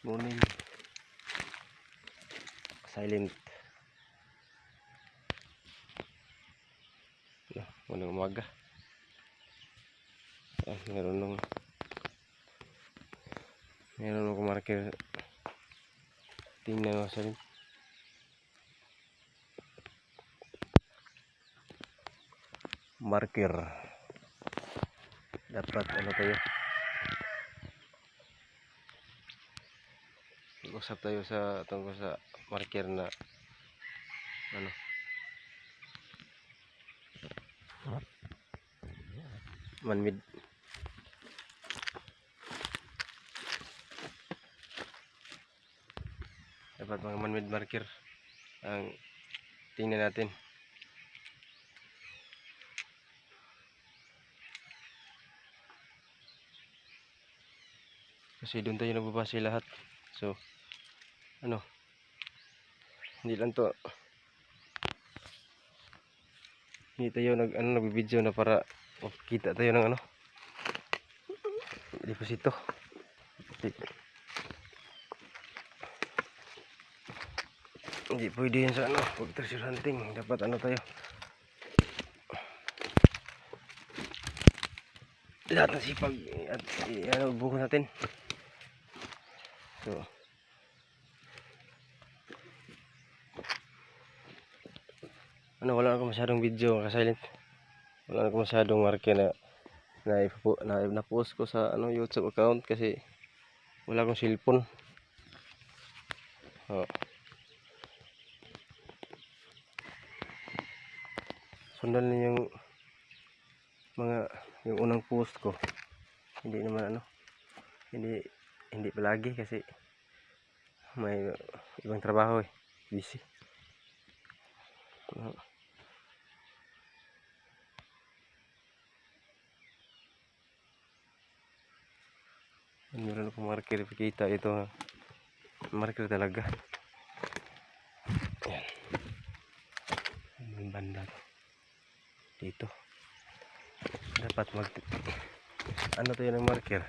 Morning. Silent. Unang umaga. Meron nung marker. Tingnan mo sa rin. Marker. Dapat ano tayo? Usap tayo sa tungkol sa marker na ano? Man-made. Dapat mga man-made marker ang tingnan natin. Kasi doon tayo nagbabase lahat. So, ano? Hindi lang to. Hindi tayo nagbibideo na para makita tayo ng ano? Deposito. Hindi pwede yan sa ano, pag treasure hunting. Dapat ano tayo? Lahat ng sipag at buko natin. So, ano, wala ako masyadong video, silent. Wala ako masyadong marke na post ko sa ano YouTube account kasi wala akong cellphone. Sundan niyo yung unang post ko. Hindi naman ano, hindi palagi kasi may ibang trabaho busy. Meron akong marker, kita ito, marker talaga. Yan. Yung banda dito. Dapat ano tayo ng marker.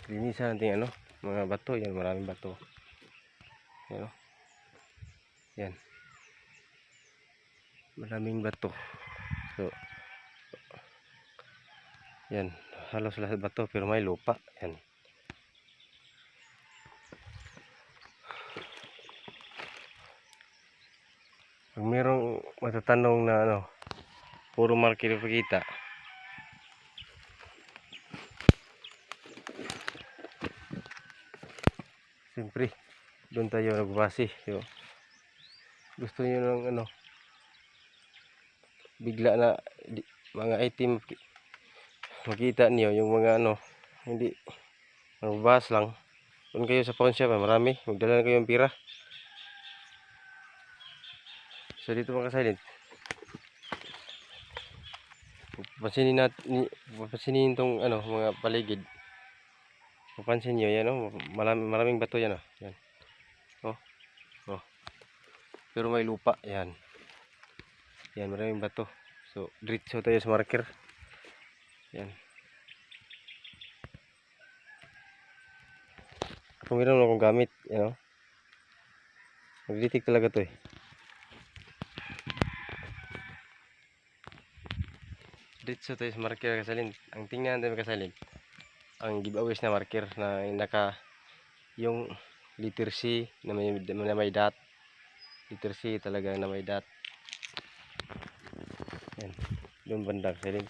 Linisan natin ano, mga bato, yan, maraming bato. Yan, yan. Maraming bato. So, yan, halos lahat bato pero may lupa. Yan. Pag merong matatanong na ano, puro marker pakita. Siyempre, doon tayo nagbase. So, gusto niyo ng ano, bigla na mga item makita niyo yung mga ano, hindi magbabas lang. Kung kayo sa pawn shop, marami, magdala na kayo ng pira. So dito mga silent, papansinin itong ano, mga paligid. Papansin nyo yan, oh, maraming bato yan, oh. Yan. Oh. Pero may lupa, yan. Yan, maraming bato. So diretso tayo sa marker. Yan. Kung meron akong gamit, you know, mag-detect talaga to eh. Diretso tayo sa marker kasalin. Ang tingnan natin kasalin, ang giveaways na marker na yung letter C na may dot. Letter C talaga na may dot. Yan. Doon banda kasalin.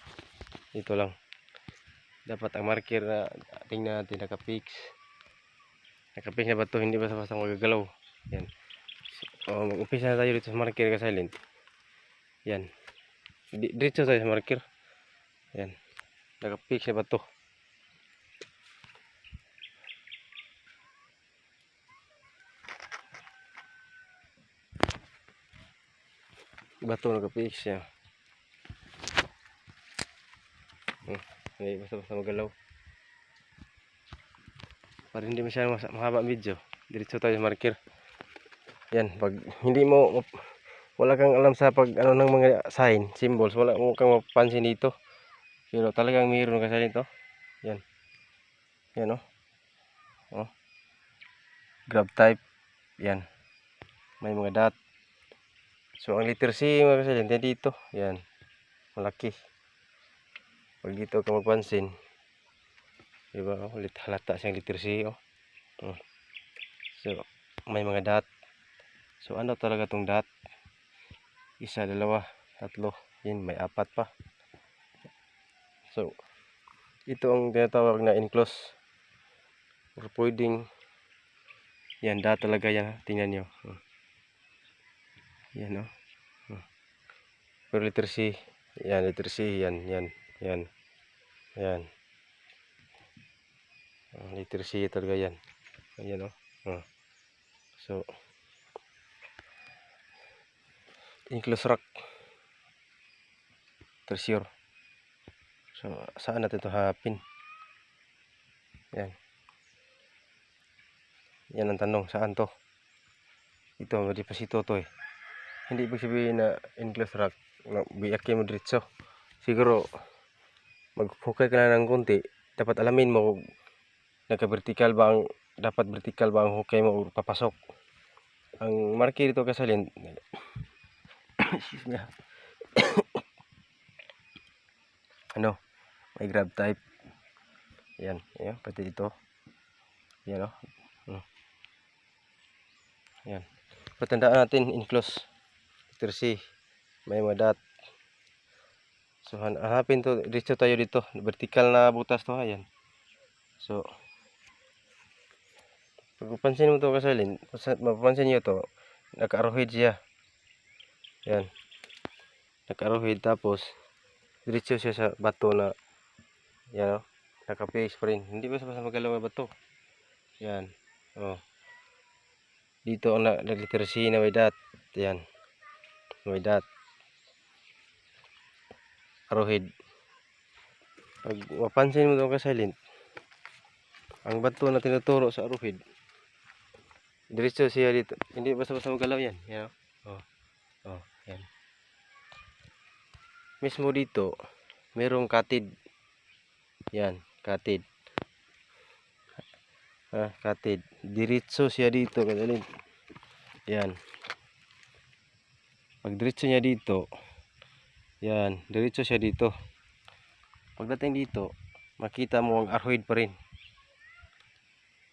Dito lang. Dapat ang marker na tingnan natin naka-fix. Naka-fix na ba ito? Hindi basta-basta magagalaw. Yan. So, mag-umpisa na tayo dito sa marker kasalin. Yan. Diretso tayo sa marker. Yan. Naka-fix na ba ito? Bato naka-fix siya. Hindi basta-basta magalaw. Para hindi masyadong mahaba ang video, diretso tayo sa marker. Yan, pag hindi mo, wala kang alam sa pag ano ng mga sign, symbols, wala mo kang mapapansin dito. Pero talagang mayroon kasi nito. Yan. Yan, oh. Oh, grab type. Yan. May mga dot. So ang letter C mga kasalin dito. Yan. Malaki. Pag dito ka magpansin, diba? Oh, halata siyang letter C. Oh. So may mga dot. So ano talaga tong dot? Isa, dalawa, tatlo. Yan, may apat pa. So ito ang tinatawag na enclose. Or pwedeng yan, dot talaga yan. Tingnan nyo. Yan, oh. Pero letter C. Yan, letter C. Yan, yan, yan. Yan. Letter C talaga yan. Ayan, oh. So enclose rack. Treasure. So saan natin ito hapin? Yan. Yan ang tanong, saan to? Ito, deposito to eh. Hindi ibig sabihin na enclose rack, biyaki mo diretso. Siguro, mag-focus ka na ng konti. Dapat alamin mo, nagka-vertical ba ang, dapat vertical ba ang hukay mo o papasok. Ang marker dito kasalin, ano, may grab type. Yan, yan, pati dito. Yan, oh. Yan. Patandaan natin enclose. Letter C. May mga dot. So hanapin to, dito tayo dito. Vertical na butas to, ayan. So pag mapansin mo to kasalin, mapapansin nyo to, naka-arrowhead siya. Yan. Naka-arrowhead tapos diretso siya sa bato na yan, oh. Naka-face pa rin. Hindi ba sa magalaw na bato? Yan. Oh. Dito ang letter C na may dot. Yan. May dot. Arrowhead. Pag mapansin mo itong kasalin, ang bato na tinuturo sa arrowhead, diretso siya dito. Hindi basta-basta magalaw yan. Yan, oh. Oh, yan. Mismo dito, merong katid. Yan, katid. Katid. Diretso siya dito, kasalin. Yan. Pag diretso niya dito, yan, diretso siya dito. Pagdating dito, makita mo ang arrowhead pa rin.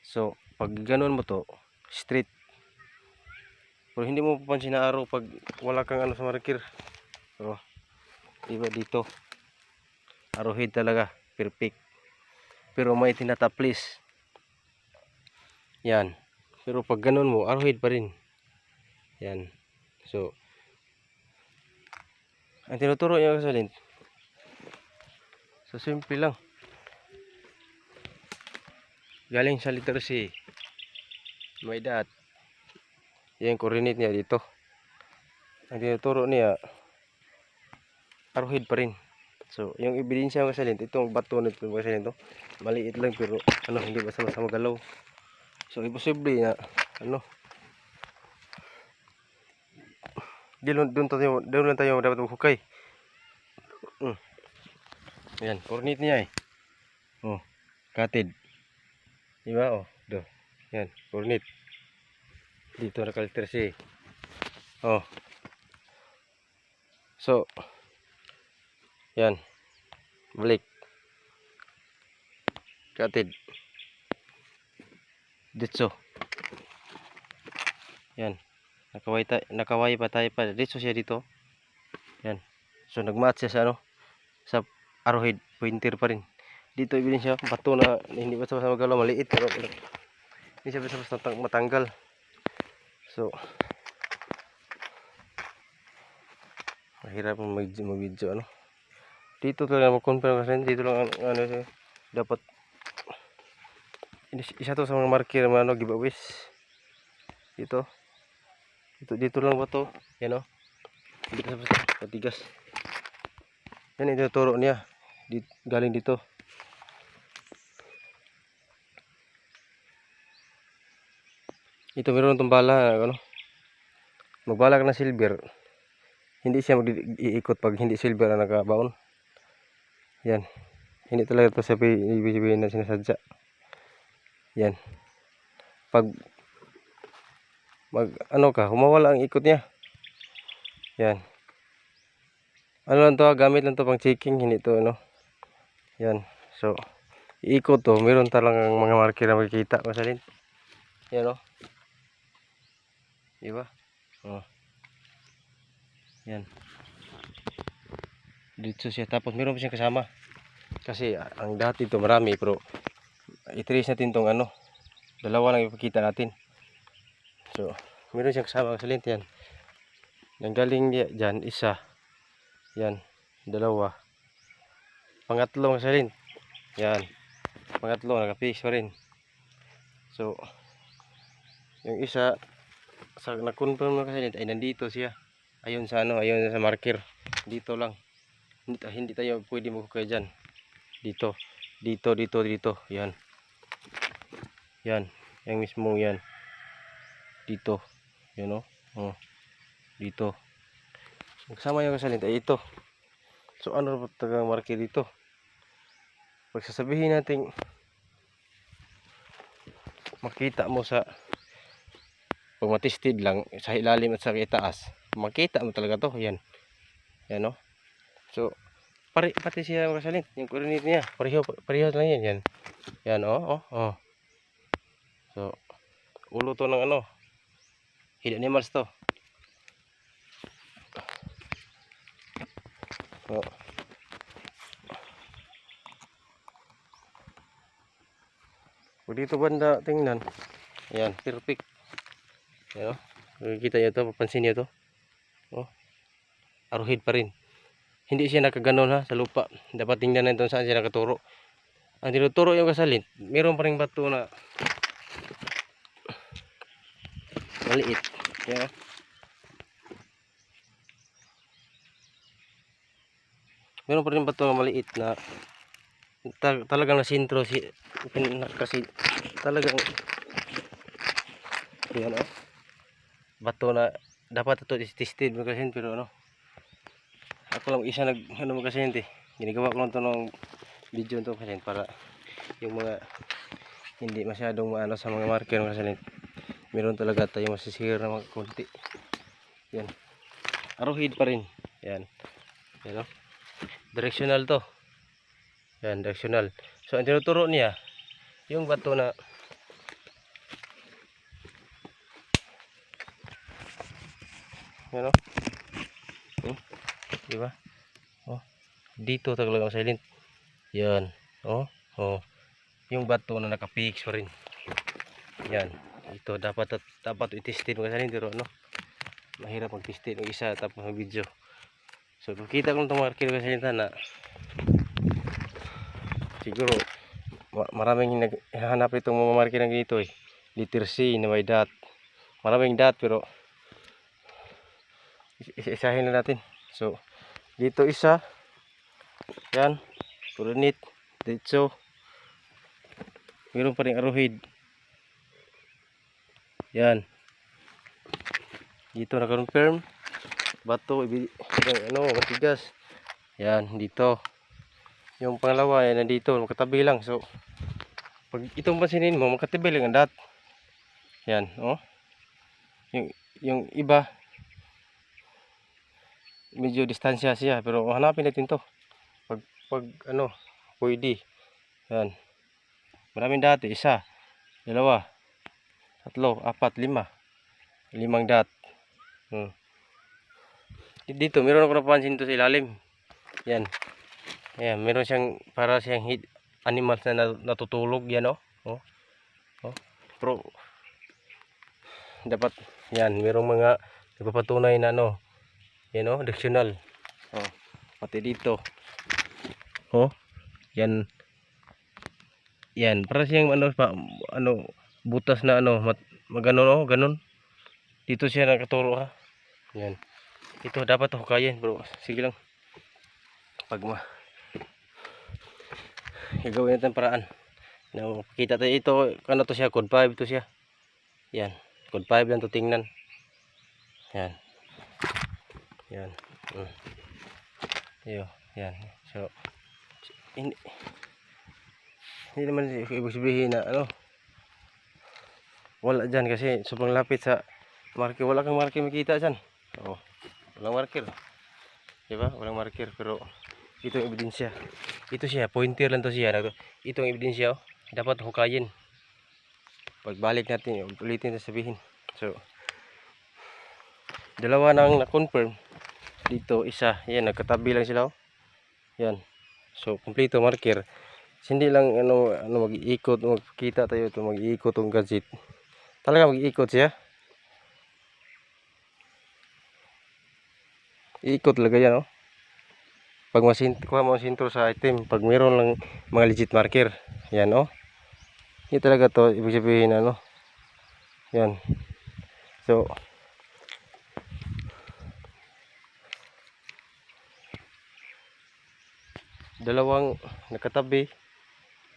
So, pag ganoon mo to, straight. Pero hindi mo papansin na arrow pag wala kang ano sa marker. So, diba dito? Arrowhead talaga, perfect. Pero may tinataplis. Yan. Pero pag ganoon mo, arrowhead pa rin. Yan. So, ang tinuturo niya kasalin, so simple lang. Galing sa letter C, may dot. Yan coordinate niya dito. Ang tinuturo niya, arrowhead pa rin. So yung ebidensya kasalin, itong bato nito kasalin to, maliit lang pero ano, hindi basta-basta magalaw. So imposible na ano, doon lang tayo dapat maghukay. Yan, coordinate niya eh. Oh, katid. Diba? Oh, do. Yan, coordinate. Dito naka-letter C. Oh. So, yan. Balik. Katid. Ditso. Yan. Nakaway pa tayo pa. Ditso siya dito. Yan. So, nagmatch siya sa ano? Sa arrowhead. Pointer pa rin. Dito ebidensya bato na hindi basta-basta magalaw, maliit pero hindi siya basta-basta matanggal. So mahirap mag-video ano. Dito talaga mag-confirm kasi dito lang ano dapat isa to sa mga marker ano giveaways. Dito lang ba to? Yan oh. Hindi basta-basta matigas. Yan ito turo niya. Galing dito. Ito meron itong bala, ano? Magbala ka ng silver. Hindi siya mag-iikot pag hindi silver ang nakabaon. Yan. Hindi talaga ito sabihin na sinasadya. Yan. pag ano ka, humawala ang ikot niya. Yan. Ano lang to, gamit lang to pang checking, hindi to ano. Yan. So, iikot to, meron talagang mga marker na makikita masalin. Yan oh. Diba? Oh. Yan. Dito siya, tapos meron pa siyang kasama. Kasi ang dati to marami, pero i-trace natin tong ano. Dalawa lang ipakita natin. So, meron siyang kasama masalin. Yan. Nanggaling dyan, isa. Yan. Dalawa. Pangatlo masalin. Yan. Pangatlo, naka-fix pa rin. So, yung isa, sa na-confirm na kasi ay nandito siya. Ayun sa ano, ayun sa marker. Dito lang. Hindi tayo pwede magkukay dyan. Dito. Dito. Yan. Yan. Yung mismo yan. Dito. Yan o. Oh. Dito. Kasama yung kasalint ay ito. So ano ba tagang marker dito? Pag sasabihin natin makita mo sa pag matested lang sa ilalim at sa itaas, makita mo talaga to. Yan. Yan o. So pati siya kasalint, yung coordinate niya pareho lang yan. Yan oh. So ulo to ng ano, hidden animals to. So kung dito banda tingnan, ayan, perfect. Ayan, makikita nyo to, papansin nyo to. Oh, arrowhead pa rin. Hindi siya nakaganon ha, sa lupa. Dapat tingnan natin saan siya nakaturo. Ang tinuturo yung kasalint, meron pa rin bato na maliit. Ayan. Meron pa rin bato na maliit na talagang nasintro kasi talagang yan oh. Bato na dapat ito tested mo kasi, pero ano, ako lang isa nag ano mo kasi hindi. Ginagawa ko lang to ng video to kasi para yung mga hindi masyadong maano sa mga marker kasi meron talaga tayo masisira na mga konti. Yan. Arrowhead pa rin. Yan. Yan oh. Directional to. Yan, directional. So ang tinuturo niya yung bato na yan oh. Diba? Oh. Dito talaga ang silent. Yan. Oh. Yung bato na naka-fix pa rin. Yan. Ito dapat i-testin mo kasi pero ano, mahirap mag-testin ng isa tapos ng video. So kita ko itong marker kasi na siguro maraming naghahanap itong mga marker na ganito eh. Letter C na may dot. Maraming dot pero isa-isahin na natin. So dito isa. Yan. Coordinate. Dito. Meron pa rin arrowhead. Yan. Dito na-confirm. Bato, ano, matigas. Yan, dito. Yung pangalawa, yan, nandito, makatabi lang. So, pag itong pansinin mo, makatabi lang ang dot. Yan, oh. Yung iba, medyo distansya siya. Pero hanapin natin to. Pag ano, pwede. Yan. Maraming dot, isa, dalawa, tatlo, apat, lima. Limang dot. Dito, meron ako napansin to sa ilalim. Yan. Ayan, meron siyang para siyang animals na natutulog yan oh. Pero dapat yan, merong mga nagpapatunay na ano. Yan oh, directional. Oh, pati dito. Oh. Yan. Yan, para siyang ano butas na ano, maganon oh, ganon. Dito siya nakaturo ha. Yan. Ito dapat hukayin, bro. Sige lang. Pag gagawin natin paraan. Kita tayo ito, ano to siya, code 5 to siya. Yan. Code 5 lang to tingnan. Yan. Yan. Yan. So hindi naman ibig sabihin na ano, Wala dyan kasi sobrang lapit sa marker. Wala kang marker makita dyan. Oo. Walang marker. Diba? Walang marker. Pero ito yung ebidensya. Ito siya. Pointer lang to siya. Ito ang ebidensya. Oh. Dapat hukayin. Pagbalik natin, ulitin na sabihin. So, dalawa nang na-confirm. Dito, isa. Yan, nagkatabi lang sila. Oh. Yan. So, kompleto marker. Hindi lang mag-iikot, magkita tayo ito, mag-iikot ang gadget. Talaga mag-iikot siya. Iikot talaga yan, oh. Pag kuha mo sintro sa item, pag mayroon lang mga legit marker. Yan, oh. Hindi talaga to, ibig sabihin, yan. So, dalawang nakatabi.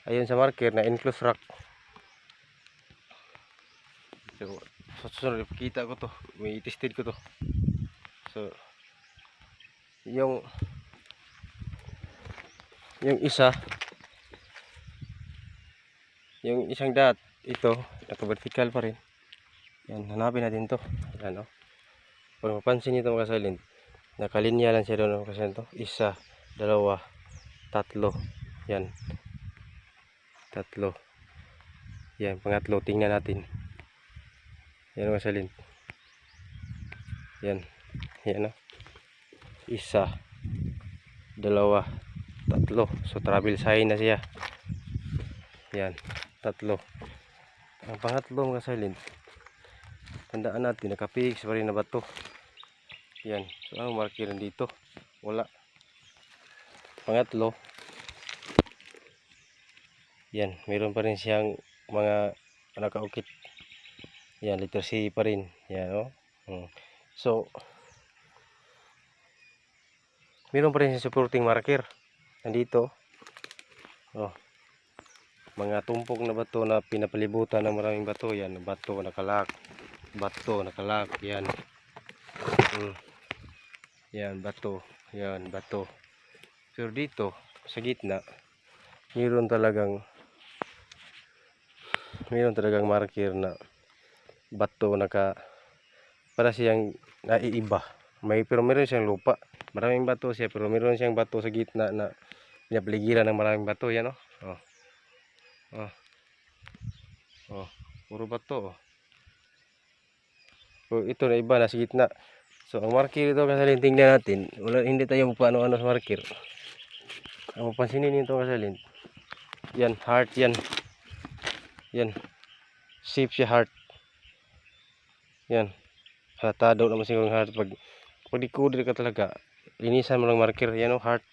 Ayun sa marker na enclosed rack. So, susunod, ipakita ko to. May tested ko to. So, yung isa, yung isang dot, ito, naka-vertical pa rin. Yan, hanapin natin to. Yan, oh. Pag mapansin nyo ito mga silent, nakalinya lang siya doon kasi ito. Isa, dalawa, tatlo. Yan. Tatlo. Yan, pangatlo. Tingnan natin. Yan mga silent. Yan. Yan, oh. Isa, dalawa, tatlo. So, travel sign na siya. Yan. Tatlo. Ang pangatlo mga silent, tandaan natin, naka-fix pa rin na bato. Yan. So, ang marker dito? Wala. Pangatlo, yan, mayroon pa rin siyang mga nakaukit. Yan, letter C pa rin. Yan, oh. So, mayroon pa rin siyang supporting marker. Nandito, oh. Mga tumpok na bato na pinapalibutan ng maraming bato. Yan, bato nakalak. Bato nakalak. Yan. Yan, bato. Yan, bato. Pero dito, sa gitna, mayroon talagang marker na bato para siyang naiiba. Pero meron siyang lupa. Maraming bato siya pero meron siyang bato sa gitna na pinapaligiran ng maraming bato. Yan, oh. Oh, puro bato. So, ito na iba na sa gitna. So, ang marker ito kasalin, tingnan natin. Hindi tayo paano-ano sa marker. Ang mapansinin nito kasalin. Yan, heart yan. Yan. Shape siya heart. Yan. Hatado naman siguro ng heart. Pag dikoder ka talaga, linisan mo lang marker. Yan, oh, heart.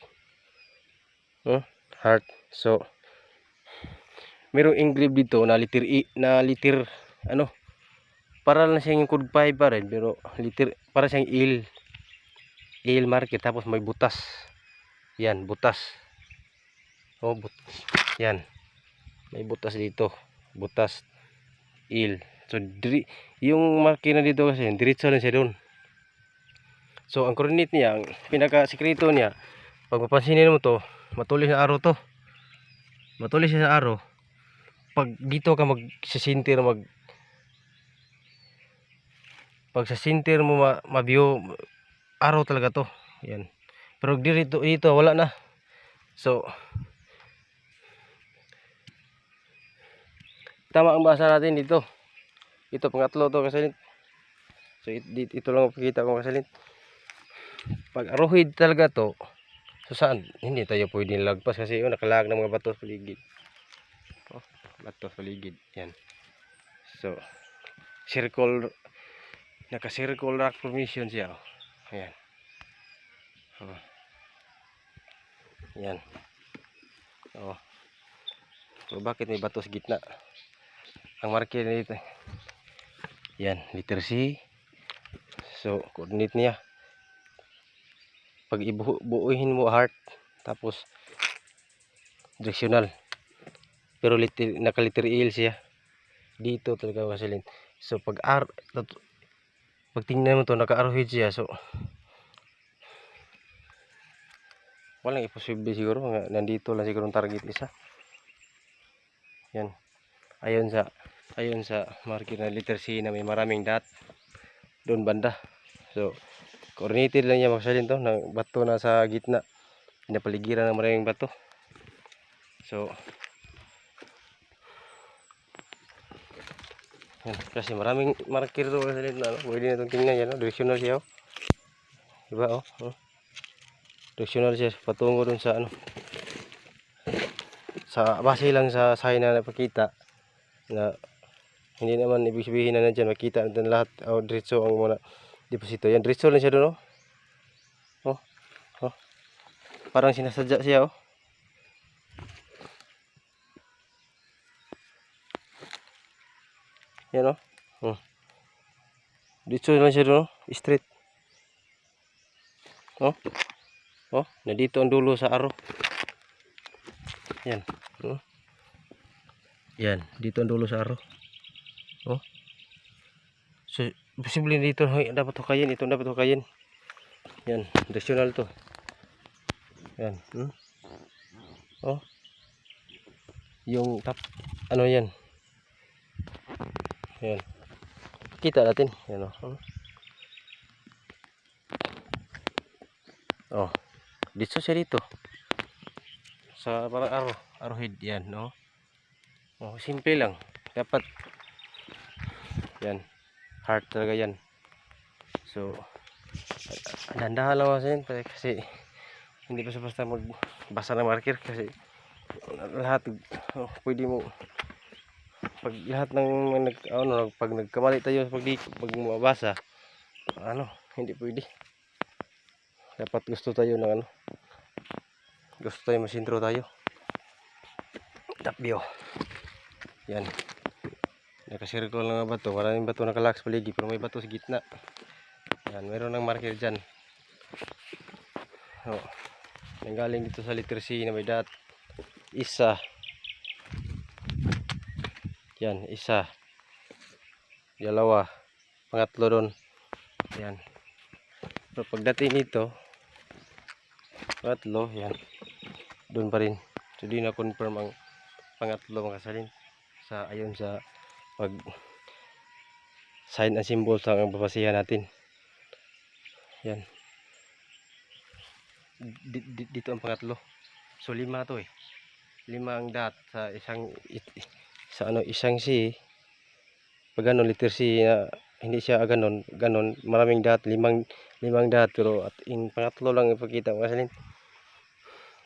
Heart. So, merong engrave dito na letter E, na letter, para lang siyang yung code 5 pa rin. Pero, para siyang il marker. Tapos may butas. Yan, butas. Oh, yan. May butas dito. Butas. Il. So, yung marker na dito kasi, diretso lang siya doon. So, ang coordinate niya, ang pinaka-sekreto niya, pag mapansinin mo to, matulis na arrow to. Matulis siya sa arrow. Pag dito ka mag-sinter, pag sa sinter mo ma-view, arrow talaga to. Yan. Pero dito wala na. So, tama ang basa natin dito. Ito pangatlo to kasalint. So ito lang makikita ko kasalint. Pag arrowhead talaga to, so saan? Hindi tayo pwede lagpas kasi nakalag ng mga bato sa paligid. Oh, bato sa paligid. Yan. So, naka-circle rock formation siya. Ayan. Yan. Oh. So, bakit may bato sa gitna? Ang marker dito. Yan, letter C. So, coordinate niya. Pag ibuuhin mo heart, tapos directional. Pero naka-letter L siya. Dito talaga kasalin. So, pag tingnan mo to, naka-arrowhead siya. So, walang imposible siguro. Nandito lang siguro ang target isa. Yan. Ayon sa ayun sa marker na letter C na may maraming dot doon banda. So coordinated lang niya mga kasalin to, ng bato na sa gitna, pinapaligiran ng maraming bato. So yan, kasi maraming marker to kasi na pwede na itong tingnan yan, directional siya, diba, directional siya patungo dun sa sa base lang sa sign na napakita na hindi naman ibig sabihin na nandiyan makita natin lahat diretso ang mga deposito. Yan, diretso lang siya doon, parang sinasadya siya, yan, diretso lang siya doon, straight, na dito ang dulo sa aro. Yan, yan, dito ang dulo sa aro. So posible dito dapat hukayin, ito dapat hukayin. Yan, directional to. Yan, yung tap yan, yan, kita natin yan, dito siya dito sa parang arrowhead yan, simple lang dapat yan, heart talaga yan. So dandahan lang kasi hindi basta magbasa ng marker kasi lahat pwede mo pag lahat ng pag nagkamali tayo pag mabasa hindi pwede. Dapat gusto tayo ng gusto tayo masintro tayo. Top view. Yan. Nakasircle lang ang bato. Maraming bato nakalaks paligid pero may bato sa gitna. Yan, meron ng marker dyan. Nanggaling dito sa letter C na may dot. Isa. Yan, isa. Dalawa. Pangatlo doon. Yan. So pagdating dito, pangatlo, yan. Doon pa rin. So di na confirm ang pangatlo mga kasalin. Ayon sa pag sign and symbol sa ang babasihan natin. Yan. Dito ang pangatlo. So 5 to 5 ang dot sa isang C. Pag letter C na hindi siya ganon, maraming dot, limang dot, pero at in pangatlo lang ipakita mga kasalin.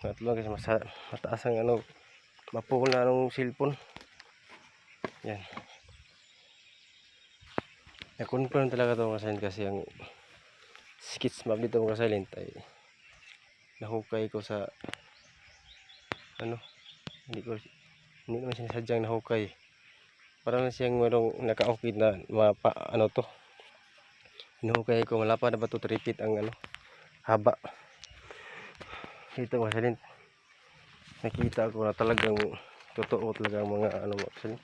Pangatlo kasi mataas ang mapul na cellphone. Yan. Na-confirm talaga ito mga kasalin kasi ang sketch map dito mga kasalin ay nahukay ko sa hindi naman sinasadyang nahukay. Parang siyang merong naka-okay na to. Hinukay ko wala pa na ba to repeat ang haba. Dito mga kasalin. Nakita ko na talagang totoo talaga ang mga mga kasalin.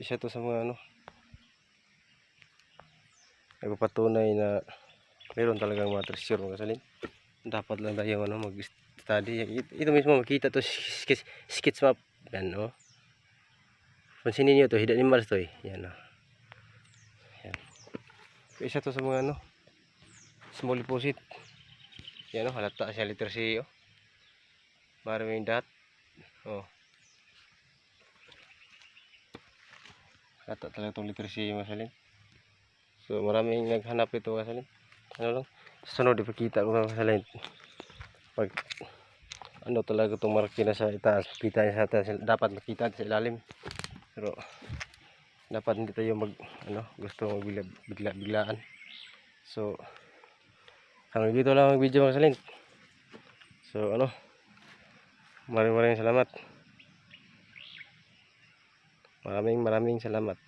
Isa to sa mga nagpapatunay na meron talagang mga treasure mga kasalin. Dapat lang tayo mag-study. Ito mismo makita to sketch map. Yan, pansinin nyo to, hidden animals to yan, yan. So, isa to sa mga small deposit. Yan, halata siya letter C, maraming dot, halata talaga itong letter C masalin. So maraming naghanap ito masalin. Lang sunod ipakita ko masalin pag talaga itong marking na sa itaas, kita sa atas, dapat makita sa ilalim. Pero dapat hindi tayo gusto biglaan. So hanggang dito lang ang video mga kasalin. So maraming salamat. Maraming salamat.